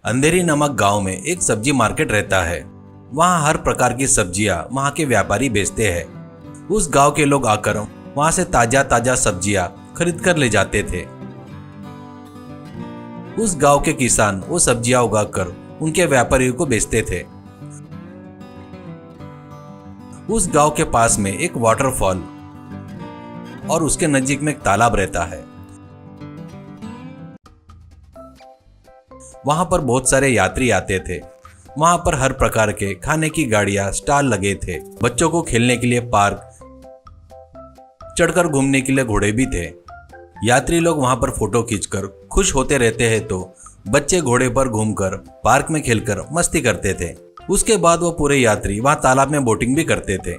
अंधेरी नामक गांव में एक सब्जी मार्केट रहता है। वहां हर प्रकार की सब्जियां वहां के व्यापारी बेचते हैं। उस गांव के लोग आकर वहां से ताजा ताजा सब्जियां खरीद कर ले जाते थे। उस गांव के किसान वो सब्जियां उगाकर उनके व्यापारियों को बेचते थे। उस गांव के पास में एक वाटरफॉल और उसके नजीक में एक तालाब रहता है। वहां पर बहुत सारे यात्री आते थे। वहां पर हर प्रकार के खाने की गाड़ियां स्टॉल लगे थे। बच्चों को खेलने के लिए पार्क, चढ़कर घूमने के लिए घोड़े भी थे। यात्री लोग वहां पर फोटो खींचकर खुश होते रहते हैं तो बच्चे घोड़े पर घूमकर पार्क में खेलकर मस्ती करते थे। उसके बाद वो पूरे यात्री वहां तालाब में बोटिंग भी करते थे।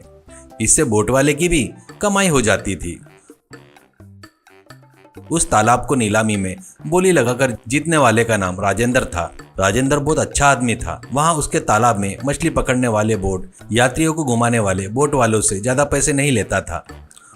इससे बोट वाले की भी कमाई हो जाती थी। उस तालाब को नीलामी में बोली लगाकर जीतने वाले का नाम राजेंद्र था। राजेंद्र बहुत अच्छा आदमी था। वहां उसके तालाब में मछली पकड़ने वाले बोट यात्रियों को घुमाने वाले बोट वालों से ज्यादा पैसे नहीं लेता था।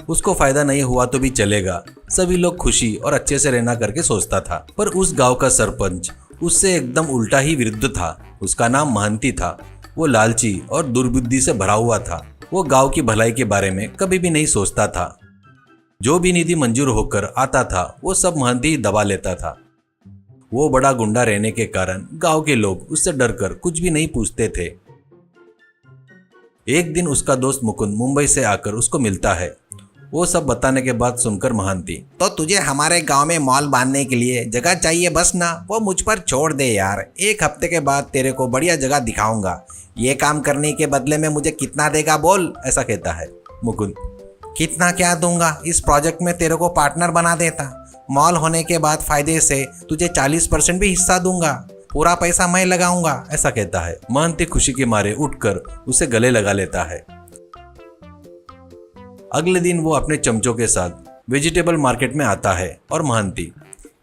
उसको फायदा नहीं हुआ तो भी चलेगा, सभी लोग खुशी और अच्छे से रहना करके सोचता था। पर उस गांव का सरपंच उससे एकदम उल्टा ही विरुद्ध था। उसका नाम महंती था। वो लालची और दुर्बुद्धि से भरा हुआ था। वो गांव की भलाई के बारे में कभी भी नहीं सोचता था। जो भी निधि मंजूर होकर आता था वो सब महंती ही दबा लेता था। वो बड़ा गुंडा रहने के कारण गांव के लोग उससे डरकर कुछ भी नहीं पूछते थे। एक दिन उसका दोस्त मुकुंद मुंबई से आकर उसको मिलता है। वो सब बताने के बाद सुनकर महंती, तो तुझे हमारे गांव में मॉल बांधने के लिए जगह चाहिए बस ना, वो मुझ पर छोड़ दे यार। एक हफ्ते के बाद तेरे को बढ़िया जगह दिखाऊंगा। ये काम करने के बदले में मुझे कितना देगा बोल, ऐसा कहता है। मुकुंद, कितना क्या दूंगा, इस प्रोजेक्ट में तेरे को पार्टनर बना देता। मॉल होने के बाद फायदे से तुझे 40% भी हिस्सा दूंगा। पूरा पैसा मैं लगाऊंगा, ऐसा कहता है। महंती खुशी के मारे उठकर उसे गले लगा लेता है। अगले दिन वो अपने चमचों के साथ वेजिटेबल मार्केट में आता है और महंती,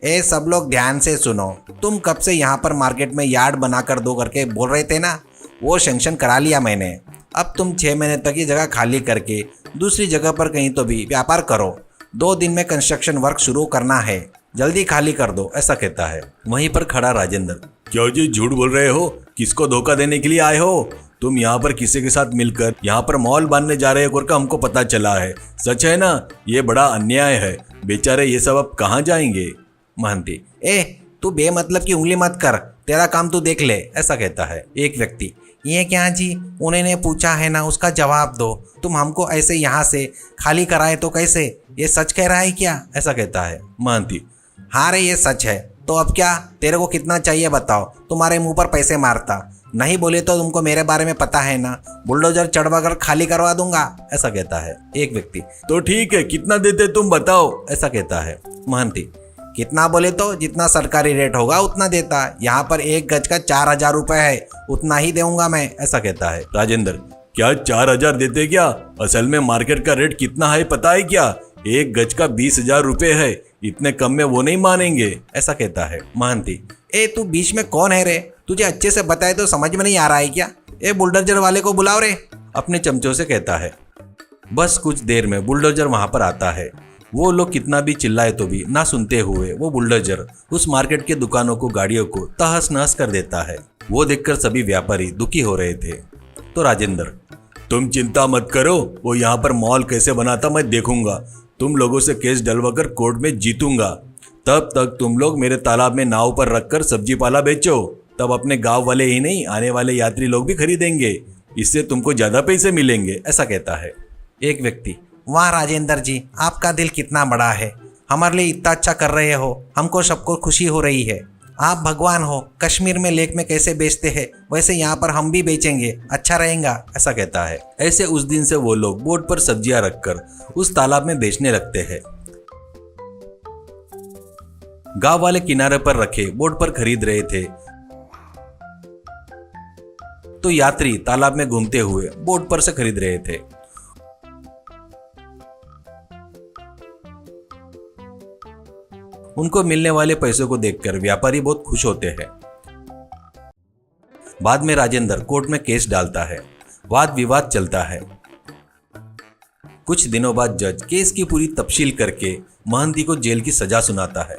ए सब लोग ध्यान से सुनो। तुम कब से यहाँ पर मार्केट में यार्ड बनाकर दो करके बोल रहे थे ना, वो सैंक्शन करा लिया मैंने। अब तुम 6 महीने तक ये जगह खाली करके दूसरी जगह पर कहीं तो भी व्यापार करो। 2 दिन में कंस्ट्रक्शन वर्क शुरू करना है, जल्दी खाली कर दो, ऐसा कहता है। वहीं पर खड़ा राजेंद्र, क्यों जी झूठ बोल रहे हो? किसको धोखा देने के लिए आए हो? तुम यहाँ पर किसी के साथ मिलकर यहाँ पर मॉल बांधने जा रहे हो करके हमको पता चला है। सच है ना? ये बड़ा अन्याय है। बेचारे ये सब अब कहाँ जाएंगे? महंती, तू बेमतलब की उंगली मत कर, तेरा काम तू देख ले, ऐसा कहता है। एक व्यक्ति, ये क्या जी, उन्होंने पूछा है ना, उसका जवाब दो। तुम हमको ऐसे यहाँ से खाली कराए तो कैसे? ये सच कह रहा है क्या, ऐसा कहता है। महंती, हाँ रे ये सच है। तो अब क्या, तेरे को कितना चाहिए बताओ, तुम्हारे मुंह पर पैसे मारता। नहीं बोले तो तुमको मेरे बारे में पता है ना, बुलडोजर चढ़वा कर खाली करवा दूंगा, ऐसा कहता है। एक व्यक्ति, तो ठीक है, कितना देते तुम बताओ, ऐसा कहता है। महंती, कितना बोले तो जितना सरकारी रेट होगा उतना देता। यहाँ पर 1 गज का 4000 रुपए है, उतना ही दूंगा मैं, ऐसा कहता है। राजेंद्र, क्या 4000 देते क्या? असल में मार्केट का रेट कितना है पता है क्या? 1 गज का 20,000 रुपए है। इतने कम में वो नहीं मानेंगे, ऐसा कहता है। महंती, तू बीच में कौन है रे? तुझे अच्छे से बताए तो समझ में नहीं आ रहा है क्या? बुलडोजर वाले को बुलाओ रे, अपने चमचों से कहता है। बस कुछ देर में बुलडोजर वहां पर आता है। वो लोग कितना भी चिल्लाए तो भी ना सुनते हुए वो बुलडोजर उस मार्केट के दुकानों को, गाड़ियों को तहस नहस कर देता है। वो देखकर सभी व्यापारी दुखी हो रहे थे। तो राजेंद्र, तुम चिंता मत करो, वो यहाँ पर मॉल कैसे बनाता मैं देखूंगा। तुम लोगों से केस डलवाकर कोर्ट में जीतूंगा। तब तक तुम लोग मेरे तालाब में नाव पर रखकर सब्जी पाला बेचो। तब अपने गांव वाले ही नहीं, आने वाले यात्री लोग भी खरीदेंगे। इससे तुमको ज्यादा पैसे मिलेंगे, ऐसा कहता है। एक व्यक्ति, वाह राजेंद्र जी, आपका दिल कितना बड़ा है। हमारे लिए इतना अच्छा कर रहे हो, हमको सबको खुशी हो रही है। आप भगवान हो। कश्मीर में लेक में कैसे बेचते हैं वैसे यहाँ पर हम भी बेचेंगे, अच्छा रहेगा, ऐसा कहता है। ऐसे उस दिन से वो लोग बोट पर सब्जियां रखकर उस तालाब में बेचने लगते हैं। गांव वाले किनारे पर रखे बोट पर खरीद रहे थे तो यात्री तालाब में घूमते हुए बोट पर से खरीद रहे थे। उनको मिलने वाले पैसों को देखकर व्यापारी बहुत खुश होते हैं। बाद में राजेंद्र कोर्ट में केस डालता है। वाद विवाद चलता है। कुछ दिनों बाद जज केस की पूरी तफसील करके महंती को जेल की सजा सुनाता है।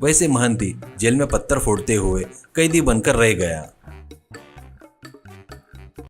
वैसे महंती जेल में पत्थर फोड़ते हुए कैदी बनकर रह गया।